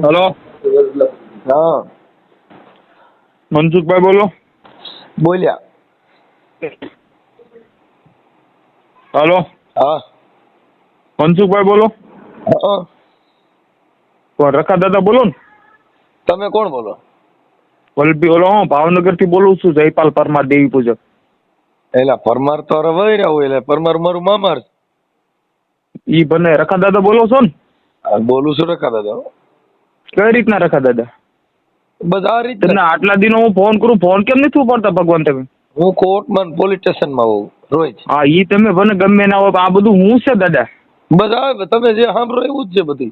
Hello, હા મનસુખભાઈ બોલો. બોલ્યા. હેલો, હા મનસુખભાઈ બોલો. હા કોણ રખા દાદા બોલો ને? તમે કોણ બોલો? વલભી ઓલો હું ભાવનગર થી બોલું છું, જયપાલ પરમાર દેવી પૂજક. એલા પરમાર તો વહી રહ્યા હોય, એટલે પરમાર મારું મામાર. ઈ બને રખા દાદા બોલો છો ને? બોલું છું રખા દાદા. કઈ રીતના રખા દાદા? બસ આ રીતે. તમને આટલા દિનો હું ફોન કરું, ફોન કેમ નથી ઉપાડતા ભગવાન તમે? હું કોર્ટમાં પોલીસ સ્ટેશનમાં હોઉં રોજ. હા, ઈ તમે બને ગમે ના હોય, આ બધું હું છે દાદા. બસ આ તમે જે સાંભળો એવું જ છે બધું.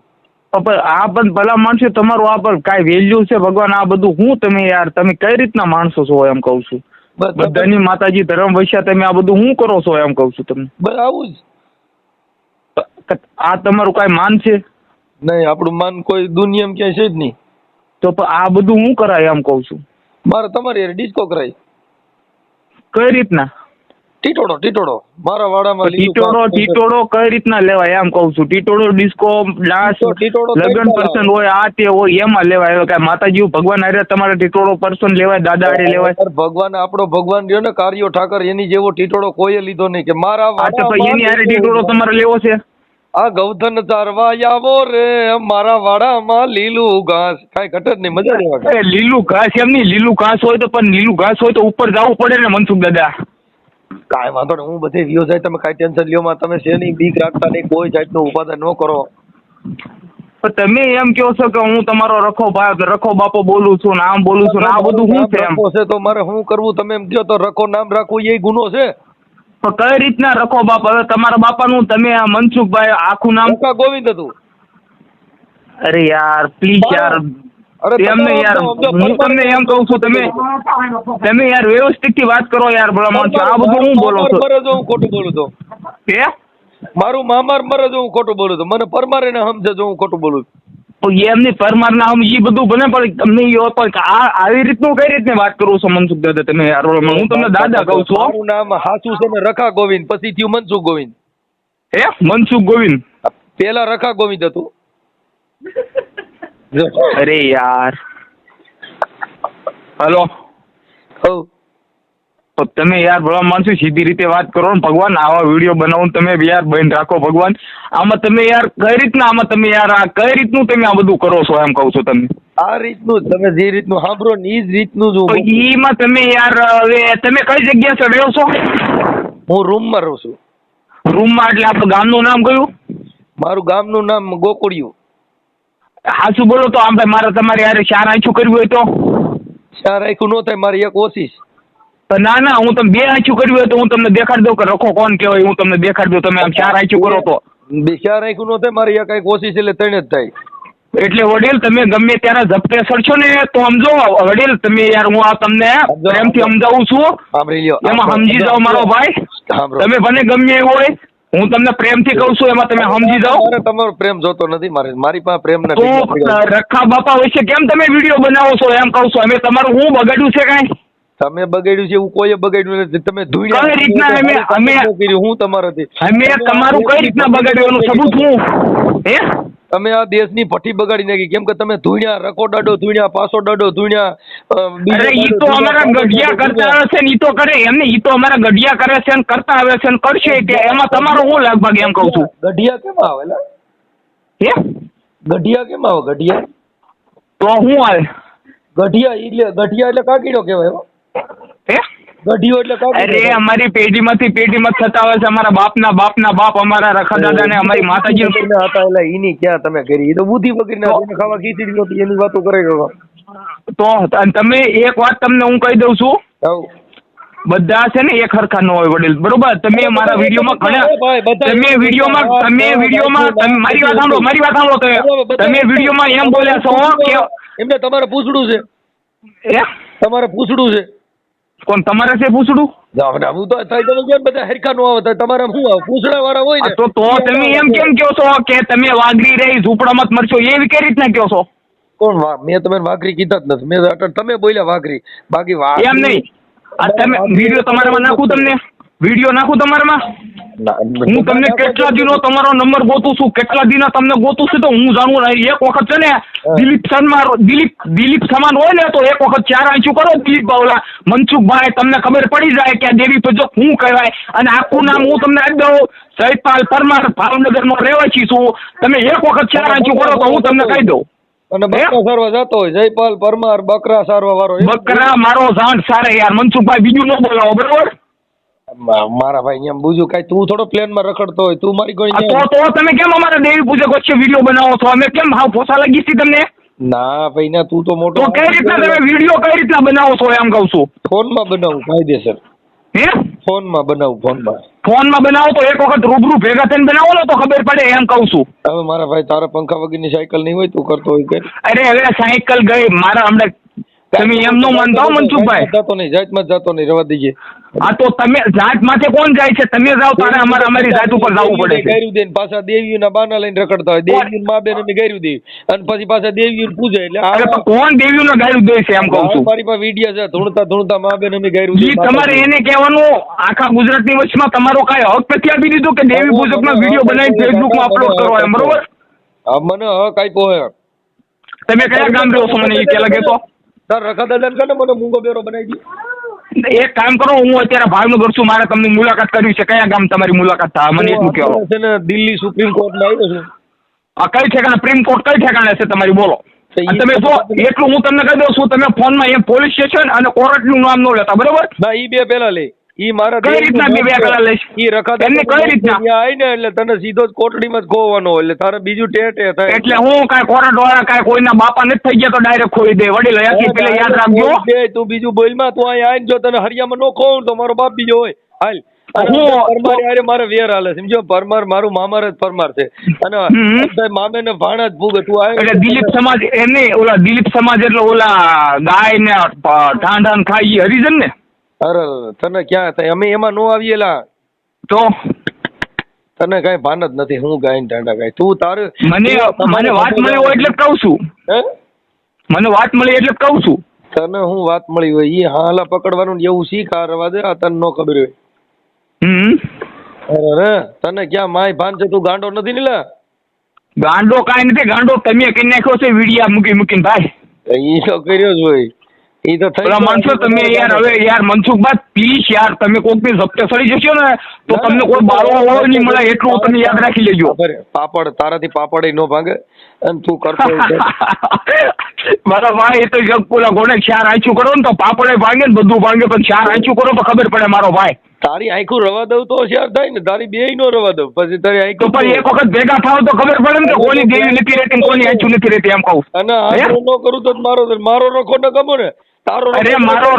પણ આ પણ ભલા માણસો તમારું આ પર કાંઈ વેલ્યુ છે ભગવાન? આ બધું હું તમે યાર, તમે કઈ રીતના માણસો છો એમ કહું છું. બસ બધાની માતાજી ધર્મ વૈશ્યા, તમે આ બધું હું કરો છો એમ કહું છું તમને. બસ આવું જ. આ તમારું કાંઈ માન છે? નહીં, આપણું માન કોઈ દુનિયામાં ક્યાંય છે જ નહીં. તો આ બધું હું કરાય એમ કહું છું. મારે તમારી યાર ડિસ્કો કરાય. કઈ રીતના? ટીટોડો મારા વાડામાં ટીટોડો કઈ રીતના લેવાય એમ કહું છું. ટીટોડો, ડિસ્કો, ડાન્સ, લગ્ન પર્સન હોય, આ તે હોય એમાં લેવાય. કાંઈ માતાજી ભગવાન હારે તમારે ટીટોડો પર્સન લેવાય, દાદા હારે લેવાય? ભગવાન આપણો ભગવાન રહ્યો ને કાર્યો ઠાકર, એની જેવો ટીટોડો કોઈએ લીધો નહીં. કે મારા એની હારે ટીટોડો તમારે લેવો છે? આ ગૌધન ચારવા આવો રે મારા વાડામાં લીલું ઘાસ. કાંઈ ઘટે જ નહીં, મજા લેવા. લીલું ઘાસ એમ નહીં, લીલું ઘાસ હોય તો પણ લીલું ઘાસ હોય તો ઉપર જવું પડે ને મનસુખ દાદા. કાંઈ વાંધો નહીં, હું બધે વ્યો જાય, તમે કાંઈ ટેન્શન લ્યો માં. તમે શેની બીક રાખતા નહીં, કોઈ જાતનું ઉપાદાન ન કરો. તમે એમ કહો છો કે હું તમારો રખો બાપો બોલું છું ને આમ બોલું છું ને આ બધું શું છે એમ? છે તો મારે શું કરવું? તમે એમ કહો તો રખો નામ રાખવું એ ગુનો છે. પણ કઈ રીતના રખો બાપ? હવે તમારા બાપાનું તમે આ મનસુખભાઈ આખું નામ ગોવિંદ હતું. અરે યાર પ્લીઝ યાર, એમને યાર હું તમને એમ કહું છું, તમે યાર વ્યવસ્થિત થી વાત કરો યાર. ભલા માણસો આ બધું હું બોલો છો? મરે જો હું ખોટું બોલું તો મારું મામાર મરે જો હું ખોટું બોલું તો મને પરમારે ને સમજે જો હું ખોટું બોલું. એમની પરમાર ના હમ એ બધું બને, પણ તમને આવી રીતનું કઈ રીતની વાત કરું છો મનસુખ દાદા તમે યાર? હું તમને દાદા કહું છું. મારું નામ હાચું છે ને રખા ગોવિંદ, પછી થયું મનસુખ ગોવિંદ. હે મનસુખ ગોવિંદ? પેલા રખા ગોવિંદ હતું. અરે યાર હલો, તમે યાર ભલા માણસો સીધી રીતે વાત કરો ને ભગવાન. આવા વિડીયો બનાવો તમે યાર બંધ રાખો ભગવાન. આમાં તમે યાર કઈ રીતના, આમાં તમે યાર આ કઈ રીતનું તમે આ બધું કરો છો એમ કહું છો તમે? આ રીતનું તમે જે રીતનું સાંભળો ને એ જ રીતનું જ. એમાં તમે યાર હવે તમે કઈ જગ્યા છે રહ્યો છો? હું રૂમમાં રહું છું. રૂમમાં એટલે આપણું ગામનું નામ કયું? મારું ગામનું નામ ગોકુળિયું. હાચું બોલો તો આમ ભાઈ મારે તમારે યાર ચાર આંચું કરવું હોય તો? ચાર આંખું ન થાય, મારી એક ઓછી. ના ના, હું તમે બે આંચું કર્યું હોય તો હું તમને દેખાડી દઉં કે રખો કોણ કહેવાય. હું તમને દેખાડી દઉં, તમે આમ ચાર આંચું કરો તો? ચાર આંખું ન થાય, મારી એક આંખ ઓછી છે એટલે ત્રણ જ થાય. એટલે વડીલ તમે ગમે ત્યારે ઝપટે સડશો ને તો સમજો વડીલ તમે યાર, હું આ તમને પ્રેમથી સમજાવું છું, એમાં સમજી જાઓ મારો ભાઈ. તમે ભલે ગમે એવું હોય, હું તમને પ્રેમથી કહું છું, એમાં તમે સમજી જાઓ. તમારો પ્રેમ જોતો નથી મારી પાસે પ્રેમ નથી. તો રખા બાપા વિશે કેમ તમે વિડીયો બનાવો છો એમ કહું છું? અમે તમારું હું બગાડ્યું છે કાંઈ? તમે બગાડ્યું છે એવું કોઈ બગાડ્યું નથી. તમે કઈ રીતના હું તમારાથી અમે તમારું કઈ રીતના બગાડ્યું એનું સબૂત હું? હે તમે આ દેશની ભઠ્ઠી બગાડી નાખી. કેમ કે તમે ધૂણ્યા, રખો દાડો ધૂણ્યા, પાસો દાડો ધૂણ્યા. અરે ઈ તો અમારા ગઢિયા કરતા આવે છે ને ઈ તો કરે એમ ને, ઈ તો અમારા ગઢિયા કરે છે ને કરતા આવે છે ને કરશે કે એમાં તમારો હું લગભગ એમ કહું છું. ગઢિયા કેમ આવે? હે ગઢિયા કેમ આવે? ગઢિયા તો હું આવે? ગઢિયા એટલે કાકીડો કહેવાય. હે ગઢિયો એટલે કાકીડો. અરે અમારી પેઢીમાં થતા આવે છે. અમારા બાપના બાપ અમારા રખા દાદા ને અમારી માતાજી હતા એટલે એની ક્યાં તમે કરી? એ તો બુદ્ધિ પકડીને ખાવા ખીચડી નહોતી એની વાતો કરે. તો તમે એક વાત તમને હું કહી દઉં છું, બધા છે ને એક હરખા ન હોય વડીલ, બરોબર? તમે મારા વિડીયોમાં તમે મારી વાત સાંભળો. તમે વિડીયોમાં એમ બોલ્યા છો કે એમને તમારે પૂછડું છે. તમારે પૂછડું છે. કોણ તમારે છે પૂછડું? હું તો તમે બધા હરખા નો આવે તમારે શું આવે? પૂછડા વાળા હોય ને. તો તમે એમ કેમ કહો છો કે તમે વાઘરી રહી ઝૂંપડામાં જ મરશો? એવી કઈ રીતના કહો છો? કોણ? મેં તમે વાઘરી કીધા જ નથી. મેં તમે બોલ્યા વાઘરી, બાકી એમ નહીં. આ તમે વિડીયો તમારામાં નાખું, તમને વિડીયો નાખું તમારામાં? હું તમને કેટલા દિનો તમારો નંબર ગોતું છું, કેટલા દિના તમને ગોતું છું, તો હું જાણું નહીં. એક વખત છે ને દિલીપ સમાન હોય ને તો એક વખત 4 આંચું કરો દિલીપ બાવલા મનસુખભાઈ, તમને ખબર પડી જાય કે આ દેવી પૂજક શું કહેવાય. અને આખું નામ હું તમને આપી દઉં, જયપાલ પરમાર, ભાવનગરનો રહેવાસી છું. તમે એક વખત 4 આંચું કરો તો હું તમને કહી દઉં. અને બકરા સારવા જતો હોય જયપાલ પરમાર, બકરા સારવા વાળો. બકરા મારો જાણ સારે યાર મનસુખભાઈ, બીજું ન બોલાવો બરોબર. મારા ભાઈ એમ બુજુ કઈ તું થોડો પ્લેન માં રખડતો હોય, તું મારી કોઈ તો તમે કેમ અમારા દેવી પૂજક વચ્ચે વિડીયો બનાવો છો? અમે કેમ હાવ પોસા લાગી છે તમને? ના ભાઈ ના, તું તો મોટો. તો કઈ રીતના તમે વિડીયો કઈ રીતના બનાવો છો એમ કહું છું? ફોન માં બનાવું કાયદેસર. હે? ફોન માં બનાવું, ફોન માં બનાવો તો એક વખત રૂબરૂ ભેગા થઈને બનાવો ને તો ખબર પડે એમ કહું છું. હવે મારા ભાઈ તારા પંખા વગરની સાયકલ નહીં હોય, તું કરતો હોય કે? અરે હવે સાયકલ ગઈ મારા હમણાં. તમે એમ નો માનતા હો મનસુખભાઈ. જતો નહીં, જાતમાં જતો નહીં, રવા દીજે. હા તો તમે જાત માથે કોણ જાય છે? તમે જાઓ તારે અમારી જાત ઉપર જવું પડે છે. ગાયરું દે પાછા દેવીઓના બાના લઈને રખડતા હોય, દેવીઓની મા બેન ગાયરું દે અને પછી પાછા દેવીઓને પૂજે. એટલે કોણ દેવીઓને ગાયરું દે છે એમ કહું છું? મારી પાસે વિડીયો છે, ધૂણતા મા બેન ગાયરું દે. તમારે એને કહેવાનું આખા ગુજરાતની વચમાં તમારો કઈ હક નથી આપી દીધો કે દેવી પૂજકનો વિડીયો બનાવી ફેસબુકમાં અપલોડ કરો એમ, બરોબર? મને હક આપ્યો હે. તમે કયા ગામ રહ્યો છો મને એ કે લાગે તો? તાર રખા દાદા ને મને મૂંગો બેરો બનાવી દે. એક કામ કરો, હું અત્યારે ભાવનગર છું, મારે તમને મુલાકાત કરવી છે. કયા ગામ તમારી મુલાકાત થાય મને એટલું કહો. છે ને દિલ્હી સુપ્રીમ કોર્ટમાં આવ્યો છું. કઈ ઠેકાણે સુપ્રીમ કોર્ટ કઈ ઠેકાણે છે તમારી બોલો? તમે જો એટલું હું તમને કહી દઉં છું, તમે ફોનમાં એમ પોલીસ સ્ટેશન અને કોર્ટનું નામ ન લેતા, બરોબર? ના ઈ બે પેલા લે. ઈ મારા કઈ રીતના બે કલા લઈશ? ઈ રખા એમને કઈ રીતના આઈ ને એટલે તને સીધો જ કોટડીમાં જ ખોવાનો, એટલે તારે બીજું ટેટે થાય. એટલે હું કાંઈ કોર્ટ વાળા કાંઈ કોઈના બાપા નથી થઈ ગયા તો ડાયરેક્ટ ખોઈ દે? વડીલ હયાતી પેલા યાદ રાખજો. તું બીજું બોલમાં, તું અહીં આવીને જો તને હરિયામાં નો ખોઉં તો મારો બાપ બીજો હોય. હાલ પરમાર યારે મારે વેર હાલે, સમજો? પરમાર મારું મામાર જ પરમાર છે અને મામે ને ભાણા જ ભૂગે. તું આવે એટલે દિલીપ સમાજ એમને ઓલા દિલીપ સમાજ એટલે ઓલા ગાય ને ઠાંઠાન ખાઈ હરિજન ને? અરે તને ક્યાં થાય, અમે એમાં નો આવીએલા તો તને કઈ ભાન જ નથી. હું ગાય ને ઠાંડા ગાય, તું તારે મને વાત મળી હોય એટલે કહું છું. હે? મને વાત મળી એટલે કહું છું. તને હું વાત મળી હોય ઈ હાલા પકડવાનું એવું શીખ. આ રવા દે, આ તને નો ખબર હોય. અરે તને ક્યાં માય ભાન છે? તું ગાંડો નથી ને લા? ગાંડો કાંઈ નથી, ગાંડો તમે કરી નાખ્યો છે વિડીયા મૂકીને ભાઈ. ઈ તો કર્યો જ હોય. ઈ તો થઈ માનશો તમે યાર. હવે યાર મનસુખભાઈ પ્લીઝ યાર, તમે કોઈક ની ઝપટે સડી જશો ને તો તમને કોઈ બાળવા વાળો નહીં મળે, એટલું તમે યાદ રાખી લેજો. પાપડ તારાથી પાપડ નો ભાંગે અને તું કરતો મારા ભાઈ એ તો જગપુરા ગોણે 4 આંચું કરો ને તો પાપડે ભાંગે ને બધું ભાંગે, પણ 4 આંચું કરો તો ખબર પડે મારો ભાઈ. તારી આંખું રવા દઉં તો હોશિયાર થાય ને, તારી બે નો રવા દઉં પછી તારી આંખું. તો એક વખત ભેગા થાવ તો ખબર પડે ને કે કોની દેવી નથી રહેતી, કોની આંચું નથી રહેતી એમ કહું. અને આ નો કરું તો મારો રખો ન ગમો ને. અરે મારો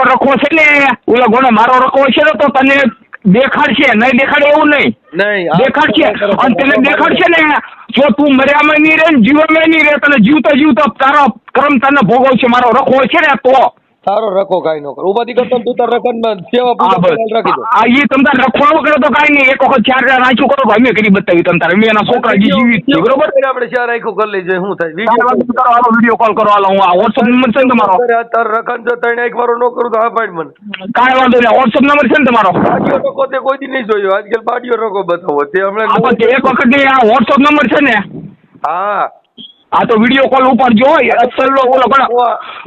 રખો છે ને ઓલા ગોણે મારો રખો છે ને તો તને દેખાડશે, નહીં દેખાડે એવું નહીં દેખાડશે. અને તને દેખાડશે ને જો તું મર્યામાં નહીં રહે ને જીવનમાં નહીં રહે, તને જીવતા તારો કર્મ તને ભોગવશે. મારો રખો છે ને તો તારો રખો કાઈ નો કર. ઉપાધિ કરતા તું તાર રખન સેવા પૂજા રાખી દો. આ ઈ તમ તાર રખવાનો કરે તો કાઈ નહીં, એક વખત 4 આંચું કરો અમે કરી બતાવી તમ તારે. અમે એના છોકરા જીવિત છે, બરોબર? આપણે 4 આંખું કરી લઈએ. શું થાય? વિડીયો કોલ કરો. હાલો, હું આ WhatsApp નંબર છે ને તમારો? તાર રખન જો 3 આંખ વાળો નો કરું તો હા પાડ મને. કાઈ વાંધો નહીં, WhatsApp નંબર છે ને તમારો? બાડીઓ રખો તે કોઈ દી નહીં જોયો. આજકાલ બાડીઓ રખો બતાવો તે હમણાં એક વખત ની આ WhatsApp નંબર છે ને? હા આ તો વિડીયો કોલ ઉપાડજો. અસલ ઓલો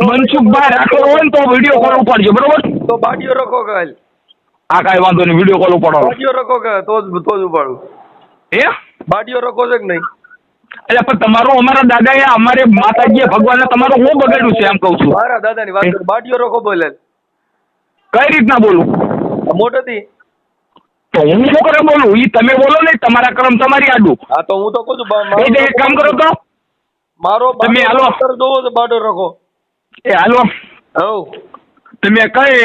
મનસુખભાઈ રાખેલો હોય ને તો વિડીયો કોલ ઉપાડજો, બરોબર? તો બાડીઓ રખો કાલ. હા કાંઈ વાંધો નહીં, વિડીયો કોલ ઉપાડો. બાડીઓ રખો કે તો જ ઉપાડું. એ બાડીઓ રખો છે કે નહીં? એટલે પણ તમારું અમારા દાદાએ અમારે માતાજીએ ભગવાને તમારું હું બગાડ્યું છે એમ કહું છું. મારા દાદાની વાત કર. બાડીઓ રખો બોલે કઈ રીતના બોલું? મોટેથી તો હું શું કરે બોલું? ઈ તમે બોલો ને, તમારા કર્મ તમારી આડું. હા તો હું તો કહું છું એક કામ કરો તો મારો તમે હાલો જોવો તો બાડો રખો. એ હાલો હવ તમે કઈ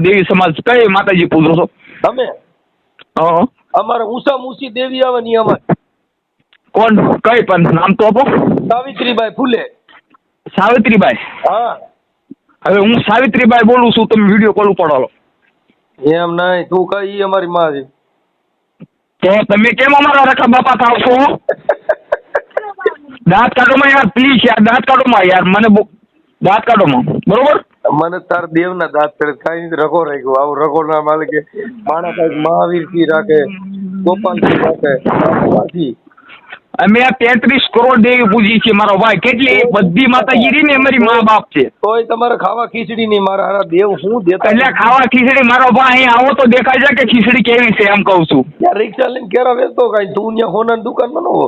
દેવી સમાજ કઈ માતાજી પૂજો છો તમે? અમારે ઉષા મુસી દેવી આવે ની અમારે. કોણ? કઈ પણ નામ તો આપો. સાવિત્રીબાઈ ફૂલે. સાવિત્રીબાઈ? હા. હવે હું સાવિત્રીબાઈ બોલું છું, તમે વિડીયો કોલ ઉપાડો. એમ નહીં, તું કઈ અમારી માં છે તો તમે કેમ અમારા રખા બાપા થાવ છો? દાંત કાઢોમાં યાર, પ્લીઝ યાર, દાંત કાઢોમાં યાર, મને દાંત કાઢોમાં, બરોબર? મને તાર દેવના દાંત કરે કાંઈ નથી રખો રાખ્યો આવું રખો ના માલિકે માણસ કઈક મહાવીરજી રાખે ગોપાલજી રાખે માતાજી અમે આ 33 કરોડ દેવી પૂજી છે મારો ભાઈ કેટલી બધી માતાજી ને અમારી મા બાપ છે તોય તમારે ખાવા ખીચડી નહીં મારા હારા દેવ હું દેતા એટલે ખાવા ખીચડી મારો ભાઈ અહીં આવો તો દેખાય છે કે ખીચડી કેવી છે એમ કહું છું ત્યાં રિક્ષા લઈને કેરા વેચતો કાંઈ તું ત્યાં હોનાની દુકાનમાં ન હો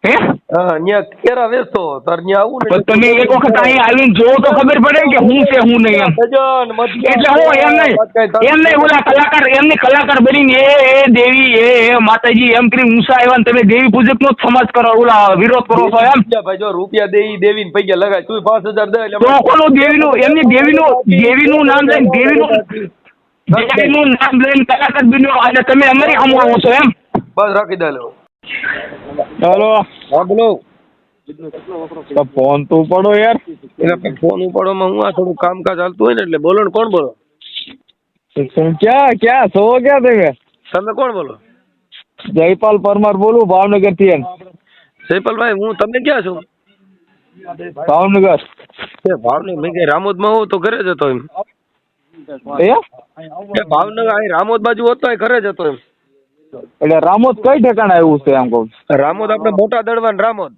હે હા ત્યાં કેરા વેચતો તાર ત્યાં આવું તો તમે એક વખત અહીં આવીને જોવો તો ખબર પડે કે હું છે હું નહીં એમ એટલે હું એમ નહીં ઓલા કલાકાર એમની કલાકાર બનીને એ દેવી એ માતાજી એમ કરી ઊંસા આવ્યા ને તમે દેવી પૂજક નો જ સમાજ કરો ઓલા વિરોધ કરો છો એમ ભાઈ જો રૂપિયા દેવી ને પૈસા લગાય તું 5000 દે તો કોનું દેવીનું એમની દેવીનું નામ લઈને દેવીનું નામ લઈને કલાકાર બન્યો અને તમે અમારી સામે છો એમ બસ રાખી દે લો હેલો હા બોલો તો ફોન તો ઉપાડો યાર એટલે ફોન ઉપાડવામાં હું આ થોડું કામકાજ ચાલતું હોય ને એટલે બોલો ને કોણ બોલો ક્યાં છો ક્યાં તમે કોણ બોલો જયપાલ પરમાર બોલું ભાવનગર થી જયપાલભાઈ હું તમે ક્યાં છો ભાવનગર ભાવનગર મેં કઈ રામોદમાં હોઉં તો ઘરે જ હતો એમ ભાવનગર અહીં રામોદ બાજુ હતો ઘરે જ હતો એમ એટલે રામોદ કઈ ઠેકાણે આવ્યું છે એમ કહું રામોદ આપણે મોટા દડવાન રામોદ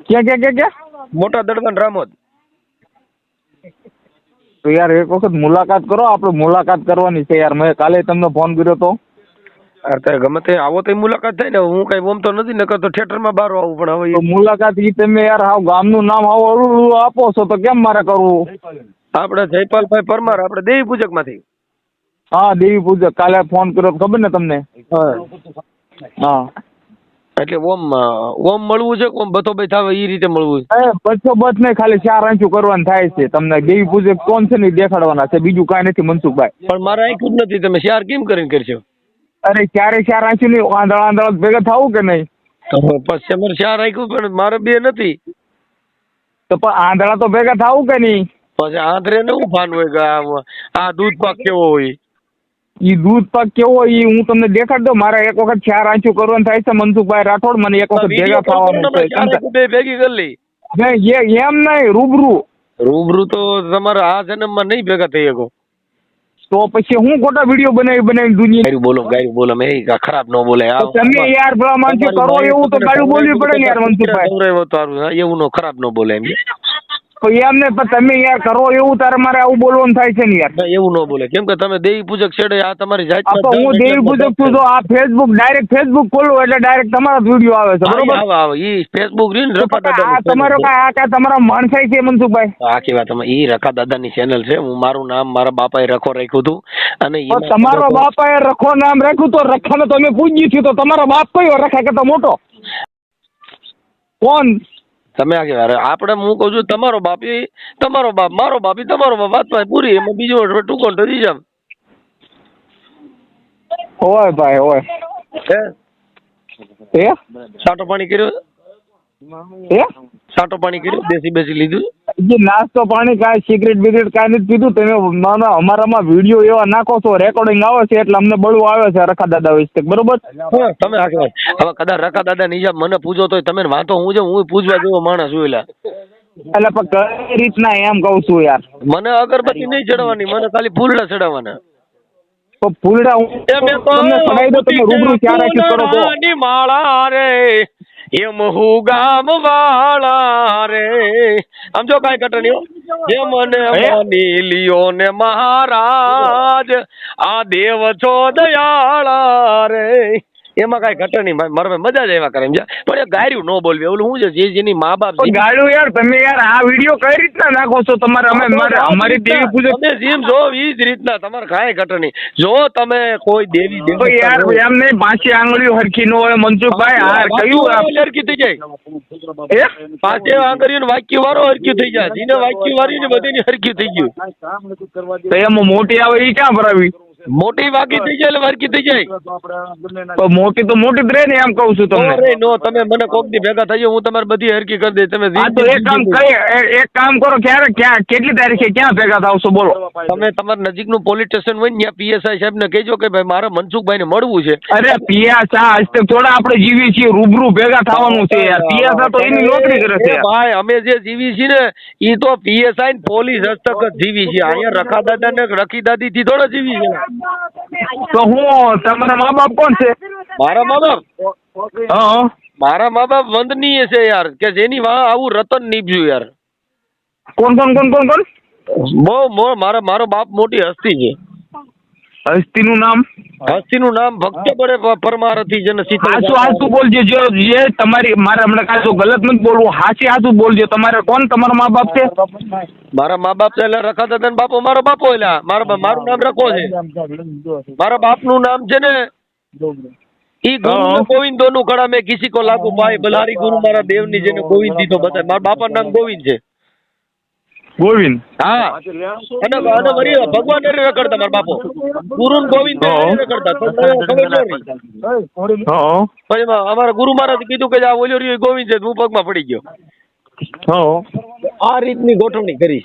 ક્યાં મોટા દડવાન રામોદ તો યાર એક વખત મુલાકાત કરો આપણે મુલાકાત કરવાની છે યાર મેં કાલે તમને ફોન કર્યો તો અરે ગમે તે આવો તો મુલાકાત થાય ને હું કઈ ઓમ તો નથી નકર તો થિયેટરમાં બહાર આવું પણ હવે મુલાકાત ઈ તમે યાર હાવ ગામનું નામ આવો અવળું આપો છો તો કેમ મારે કરવું આપણે જયપાલભાઈ પરમાર આપણે દેવી પૂજક માંથી હા દેવી પૂજક કાલે ફોન કર્યો ખબર ને તમને હા એટલે ઓમ મળવું છે ઓમ બતો ભાઈ થાવે એ રીતે મળવું બસો બસ નહીં ખાલી 4 આંચું કરવાનું થાય છે તમને દેવી પૂજક કોણ છે ને દેખાડવાના છે બીજું કાંઈ નથી મનસુખભાઈ પણ મારે આંખ્યું જ નથી તમે 4 કેમ કરીને કરશો અરે 4 આંચું નહીં આંધળા ભેગા થવું કે નહીં પછી અમારે 4 આંખ્યું પણ મારે 2 નથી તો પણ આંધળા તો ભેગા થવું કે નહીં પછી આંધળે ને હું ભાન હોય આ દૂધ પાક કેવો હોય ઈ દૂધ પાક કેવો ઈ હું તમને દેખાડ દઉં મારે એક વખત 4 આંચું કરવાનું થાય છે મનસુખભાઈ રાઠોડ મને એક વખત ભેગા થવાનું છે ભેગી કરી લઈ એમ નહીં રૂબરૂ તો તમારે આ જન્મમાં નહીં ભેગા થઈ શકો તો પછી હું ખોટા વિડીયો બનાવી દુનિયા ગાયું બોલો મેં ખરાબ ન બોલે તમે યાર ભલા માણસો કરો એવું તો ગાયું બોલવી પડે ને યાર મનસુખભાઈ એવું નો ખરાબ ન બોલે એમ એમ ને તમે યાર કરો એવું તારે મારે આવું બોલવાનું થાય છે ને યાર એવું ન બોલે કેમ કે તમે દેવી પૂજક છેડે આ તમારી જાત હું દેવી પૂજક છું તો આ ફેસબુક ખોલું એટલે ડાયરેક્ટ તમારા વિડીયો આવે છે બરોબર આવે ઈ ફેસબુક રીન રખા તમારો તમારા માણસાઈ છે મનસુખભાઈ આખી વાત ઈ રખા દાદાની ચેનલ છે હું મારું નામ મારા બાપાએ રખો રાખ્યું હતું અને તમારો બાપાએ રખો નામ રાખ્યું તો રખાને તમે પૂજ્યું છું તો તમારો બાપ કયો રખા કરતા મોટો કોણ તમે આ કહેવાય આપણે હું કહું છું તમારો બાપ મારો બાપ તમારો બાપ વાત પૂરી એમાં બીજો ટૂંકો ઠરી જામ હોય ભાઈ હોય હે સાટો પાણી કર્યો સાટો પાણી કર્યું બેસી લીધું જે નાસ્તો પાણી કાંઈ સિગરેટ બિગરેટ કાંઈ નથી પીધું તમે અમારામાં વિડીયો એવા નાખો છો રેકોર્ડિંગ આવે છે એટલે અમને બળવું આવે છે રખા દાદા વિશે બરોબર તમે આ કહેવાય હવે કદાચ રખા દાદા નીજા મને પૂછો તો તમે વાંધો હું છે હું પૂછવા જેવો માણસ છું એટલે પણ કઈ રીતના એમ કહું છું યાર મને અગરબત્તી નહીં ચડાવવાની મને ખાલી ફૂલડા ચડાવવાના તો ફૂલડા તમને ચડાવી દો તમે રૂબરૂ ક્યાં રાખી કરો તો માળા રે એમ હું ગામ વાળા રે આમ જો કાંઈ કટણીઓ જે મને માની લિયો ને મહારાજ આ દેવ છો દયાળા રે એમાં કાંઈ ઘટે નહીં ભાઈ મારે મજા જ આવ્યા કરે એમ પણ એ ગાયરું ન બોલવી ઓલું શું છે જેની મા બાપ ગાયરું યાર તમે યાર આ વિડીયો કઈ રીતના નાખો છો તમારે અમારી દેવી પૂજક તમે જેમ જો ઈ જ રીતના તમારે કાંઈ ઘટે નહીં જો તમે કોઈ દેવી યાર એમ નહીં 5 આંગળીઓ હરખી ન હોય મનસુખભાઈ આ કયું હરખી થઈ જાય 5 આંગળીઓ વાક્ય વાળો હરખી થઈ જાય જેને વાક્ય વાળી ને બધીની હરખી થઈ ગયું તો એમાં મોટી આવે એ ક્યાં ભરાવી મોટી વાકી થઈ જાય એટલે વારકી થઈ જાય. પણ મોટી તો મોટી જ રહે ને, એમ કહું છું તમને. અરે નો, તમે મને કોક દી ભેગા થઈ જાઓ, હું તમારી બધી હરકી કરી દઈશ. તમે હા તો એક કામ કરો, ક્યાં કેટલી તારીખે ક્યાં ભેગા થાવશો બોલો? તમે તમારા નજીકનું પોલીસ સ્ટેશન હોય ને ત્યાં પીએસઆઈ સાહેબ ને કહેજો કે ભાઈ મારે મનસુખભાઈ ને મળવું છે. અરે પીએસઆ હસ્તક થોડા આપણે જીવી છીએ, રૂબરૂ ભેગા થવાનું છે યાર. પીએસઆ તો એની નોકરી કરે છે ભાઈ. અમે જે જીવી છીએ ને એ તો પીએસઆઈ ને પોલીસ હસ્તક જ જીવી છીએ. અહીંયા રખા દાદા ને રખી દાદી થી થોડા જીવી છે. તો હું તમારા મા બાપ કોણ છે? મારા મા બાપ, હા મારા મા બાપ વંદનીય છે યાર, કે જેની વાહ આવું રતન નીપજ્યું યાર. કોણ કોણ કોણ કોણ કોણ? બહુ મારો બાપ મોટી હસ્તી છે. હસ્તીનું નામ? હસ્તીનું નામ ભક્ત બડે પરમાર હતી. જેને હાચું બોલજો. જે તમારી મારે હમણાં કાંઈ ગલત નથી બોલવું, હાચું બોલજો. તમારે કોણ તમારા મા બાપ છે? મારા મા બાપ છે એટલે રખા દાદા ને બાપો મારો બાપો. એટલે મારું નામ રખો છે. મારા બાપનું નામ છે ને ઈ ગુરુ ગોવિંદો નું કડા મેં કિસી કો લાગુ પાય બલારી ગુરુ મારા દેવની જેને ગોવિંદ દીધો બતાય. મારા બાપાનું નામ ગોવિંદ છે. ગોવિંદ? હા. અને વરી ભગવાન ને રખડતા મારા બાપો. ગુરુ ગોવિંદ રખડતા. પછી અમારા ગુરુ મહારાજ કીધું કે આ ઓલ્યો રહ્યો ગોવિંદ છે. હું પગમાં પડી ગયો. આ રીતની ગોઠવણી કરી.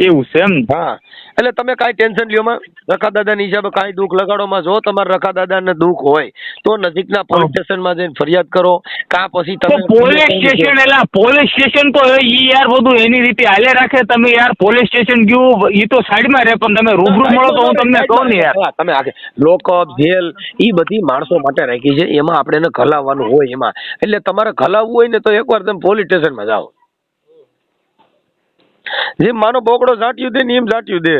એવું છે એમ? હા. એટલે તમે કાંઈ ટેન્શન લ્યો માં. રખા દાદાની હિસાબે કાંઈ દુઃખ લગાડોમાં. જો તમારે રખા દાદાને દુઃખ હોય તો નજીકના પોલીસ સ્ટેશનમાં જઈને ફરિયાદ કરો. કાં પછી તમે પોલીસ સ્ટેશન, એટલે પોલીસ સ્ટેશન તો ઈ યાર બધું એની રીતે હાલે રાખે. તમે યાર પોલીસ સ્ટેશન ગયું ઈ તો સાઈડમાં રહે, પણ તમે રૂબરૂ મળો તો હું તમને કહું ને યાર. તમે આખે લોકઅપ જેલ ઈ બધી માણસો માટે રાખી છે. એમાં આપણે એને ઘલાવવાનું હોય એમાં. એટલે તમારે ઘલાવવું હોય ને તો એકવાર તમે પોલીસ સ્ટેશનમાં જાઓ. જેમ માનો બોકડો ઝાંટ્યું દે ને એમ ઝાંટ્યું દે.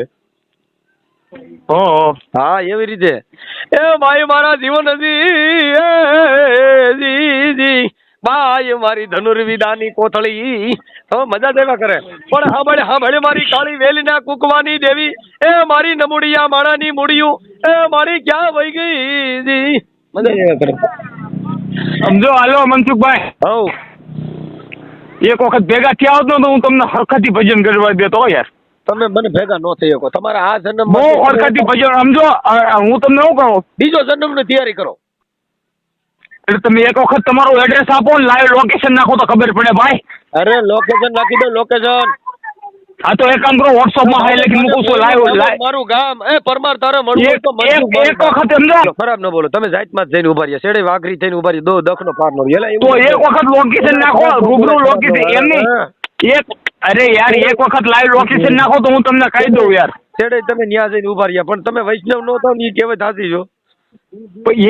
હા એવી રીતે. એ ભાઈ મારા જીવન જી ભાઈ મારી ધનુર્વિદાની કોથળી હવે મજા દેવા કરે. પણ હા મારી કાળી વેલીના કુકવાની દેવી, એ મારી નમુડિયા માણાની મુડિયું, એ મારી ક્યાં વહી ગઈ જી. મજા દેવા કરે. સમજો. હાલો મનસુખભાઈ, હવ એક વખત ભેગા થયા હોત ને તો હું તમને હરખતી ભજન કરવા દેતો યાર. તમે મને ભેગા ન થઈ શકો. તમારા આ જન્મ બહુ હરખતી ભજન. સમજો હું તમને શું કહું, બીજો જન્મની તૈયારી કરો. એટલે તમે એક વખત તમારું એડ્રેસ આપો, લાઈવ લોકેશન નાખો તો ખબર પડે ભાઈ. અરે લોકેશન નાખી દો, લોકેશન. હા તો એક કામ કરો, વોટ્સઅપમાં હાઈ લખી મૂકું છું લાઈવ. મારું ગામ એ પરમાર તારે મળવું તો એક વખત સમજો. ખરાબ ન બોલો. તમે જાતમાં જઈને ઉભા રહ્યા, શેડે વાઘરી થઈને ઉભા રહ્યા, દો દખનો પાર નો તો એક વખત લોકેશન નાખો, રૂબરૂ લોકેશન. એમની અરે યાર એક વખત લાઈવ લોકેશન નાખો તો હું તમને કહી દઉં યાર. શેડે તમે ન્યા જઈને ઉભા રહ્યા, પણ તમે વૈષ્ણવ નો થાવ ને એ કહેવાય થાતી જો.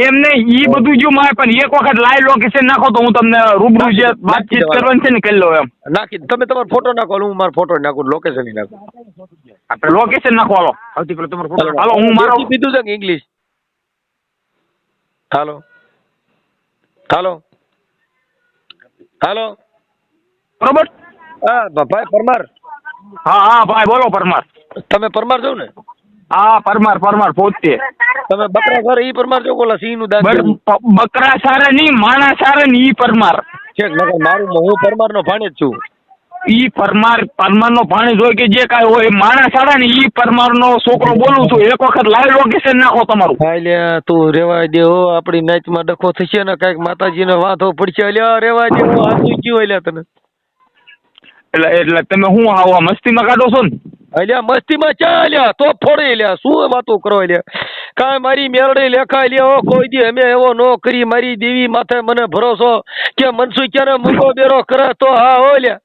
એમ નહીં, ઈ બધું જો મારે, પણ એક વખત લાઈવ લોકેશન નાખો તો હું તમને રૂબરૂ જે વાતચીત કરવાની છે ને કરી લો એમ. નાખી તમે તમારો ફોટો નાખો, હું મારો ફોટો નાખું, લોકેશન નાખું. આપણે લોકેશન નાખો. હાલો સૌથી પહેલા તમારો ફોટો. હાલો હું મારો કીધું છે કે ઇંગ્લિશ. હાલો બરોબર. હા ભાઈ પરમાર. હા ભાઈ બોલો પરમાર. તમે પરમાર છો ને? હા પરમાર પોતે. તમે બકરા સારે ઈ પરમાર છો? બોલા સિંહ નું દાંત બકરા સારે ની, માણા સારે ની, ઈ પરમાર છે. મારું હું પરમાર નો ભાણેજ છું. ઈ પરમાર નો ભાણેજ હોય કે જે કાંઈ હોય, માણા સારા ને ઈ પરમાર નો છોકરો બોલું છું. એક વખત લાઈવ લોકેશન નાખો તમારું. લ્યા તું રેવાય દે હો, આપડી નાચ માં ડખો થશે ને કઈક માતાજી ને વાંધો પડશે. લ્યા રેવાય દે હો, આ શું ક્યું લ્યા તને? એટલે તમે હું આવો મસ્તીમાં કાઢો છો ને? અલ્યા મસ્તીમાં ચાલ્યા તો ફોડે લ્યા, શું વાતો કરો લ્યા? કાંઈ મારી મેરડે લેખાય લ્યા, કોઈ દી અમે એવો નો કરી. મારી દેવી માથે મને ભરોસો કે મનસુખ ક્યારે મૂકો બેરો કરે તો હા હો લ્યા.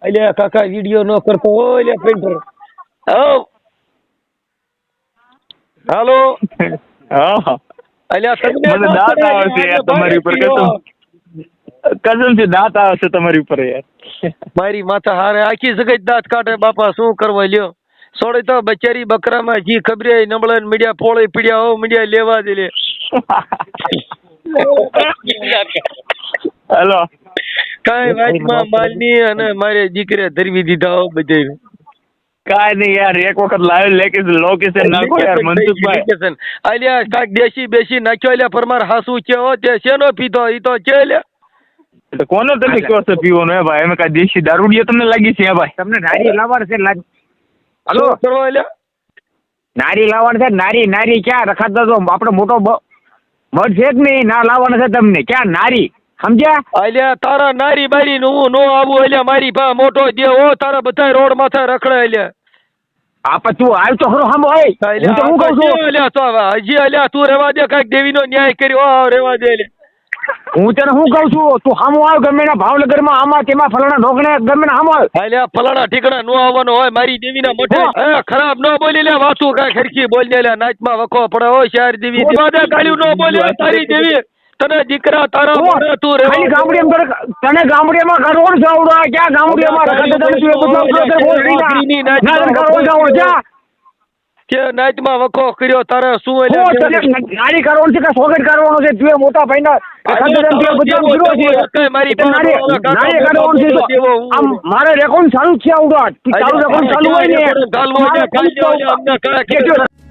અલ્યા કાકા વિડીયો નો કરતો હો લ્યા પ્રિન્ટર. હાલો. અલ્યા તમને દાંત આવે છે યાર તમારી ઉપર. કસમ છે દાંત આવે છે તમારી ઉપર યાર. મારી માથા હારે આખી જગત દાંત કાઢે બાપા, શું કરવા લ્યો. સોડે તો બચારી બકરામાં જી ખબરે નબળે મીડિયા પોળે પીડ્યા હો, મીડિયા લેવા દે લે. હેલો કાંઈ વાતમાં માલની અને મારે દીકરે ધરવી દીધા હો બધે. કાંઈ નહીં યાર, એક વખત લાઈવ લોકેશન નાખો યાર મનસુખભાઈ. અલ્યા કાંઈક દેશી બેસી નાખ્યો અલ્યા પરમાર. હાસુ છે હો, તે શેનો પીધો ઈ તો છે લ્યા. કોનો તમે કહો છો પીવાનો? હે ભાઈ અમે કાંઈ દેશી દારૂડિયા તમને લાગી છે? હે ભાઈ તમને ગાડી લાવવા છે લાગ. હાલો કરવા લ્યા. નારી લાવવાનું છે નારી નારી ક્યાં રખાતા તો આપણે મોટો મઢ છે જ નહીં ના લાવવાના છે તમને ક્યાં નારી સમજ્યા અલ્યા તારા નારી બારી નું હું નો આવું અલ્યા મારી ભા મોટો દે ઓ તારા બધા રોડ માથે રખડે અલ્યા આપા તું આવ તો ખરો સામો હોય હું તો હું કહું છું અલ્યા તો હજી અલ્યા તું રેવા દે કઈક દેવીનો ન્યાય કર્યો રેવા દે અલ્યા હું તને શું કહું છું તું સામો આવ ગમે ના ભાવનગરમાં આમાં તેમાં ફલાણા ઢોકણે ગમે ના સામો આવ અલ્યા ફલાણા ઠીકણા નો આવવાનો હોય મારી દેવીના મઠે ખરાબ નો બોલી લે વાતું કઈ ખરખી બોલ લે નાચમાં વખો પડે હોય શહેર દેવી દેવાદે કાળ્યું નો બોલે તારી દેવી તને દીકરા તારા મોઢે તું રે ખાલી ગામડીમાં તને ગામડીમાં કરોડ જાવડા ક્યાં ગામડીમાં રખડતા તને તું બધું કરોડ જાવડ ક્યાં કે નાચમાં વખો કર્યો તારે શું નારી કરવાનું છે કે સોગટ કરવાનું છે તું મોટા ભાઈના મારે રેકોર્ડ ચાલુ જ છે આવડો ચાલુ રેકોર્ડ ચાલુ હોય ને